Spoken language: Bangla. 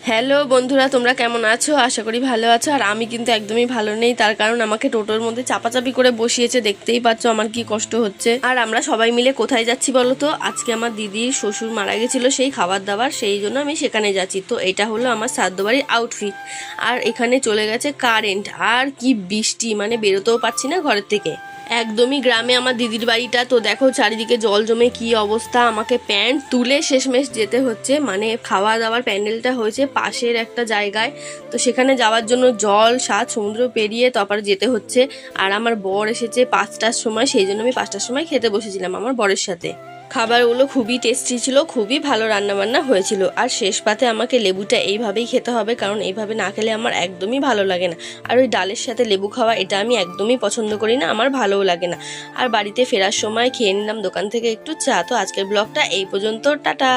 হ্যালো বন্ধুরা, তোমরা কেমন আছো? আশা করি ভালো আছো। আর আমি কিন্তু একদমই ভালো নেই, তার কারণ আমাকে টোটোর মধ্যে চাপাচাপি করে বসিয়েছে। দেখতেই পাচ্ছ আমার কি কষ্ট হচ্ছে। আর আমরা সবাই মিলে কোথায় যাচ্ছি বলো তো? আজকে আমার দিদির শ্বশুর মারা গেছিলো, সেই খাবার দাবার, সেই জন্য আমি সেখানে যাচ্ছি। তো এটা হলো আমার শ্রাদ্ধ বাড়ির আউটফিট। আর এখানে চলে গেছে কারেন্ট, আর কি বৃষ্টি, মানে বেরোতেও পারছি না ঘরের থেকে। একদমই গ্রামে আমার দিদির বাড়িটা। তো দেখো চারিদিকে জল জমে কি অবস্থা। আমাকে প্যান্ট তুলে শেষমেশ যেতে হচ্ছে, মানে খাওয়া দাওয়ার প্যান্ডেলটা হয়েছে পাশের একটা জায়গায়। তো সেখানে যাওয়ার জন্য জল সাত সমুদ্র পেরিয়ে তারপর যেতে হচ্ছে। আর আমার বর এসেছে 5টার সময়, সেই জন্য আমি 5টার সময় খেতে বসেছিলাম আমার বরের সাথে। খাবারগুলো খুবই টেস্টি ছিল, খুবই ভালো রান্নাবান্না হয়েছিল। আর শেষ পাতে আমাকে লেবুটা এইভাবেই খেতে হবে, কারণ এইভাবে না খেলে আমার একদমই ভালো লাগে না। আর ওই ডালের সাথে লেবু খাওয়া, এটা আমি একদমই পছন্দ করি না, আমার ভালোও লাগে না। আর বাড়িতে ফেরার সময় খেয়ে নিলাম দোকান থেকে একটু চা। তো আজকের ব্লগটা এই পর্যন্ত, টাটা।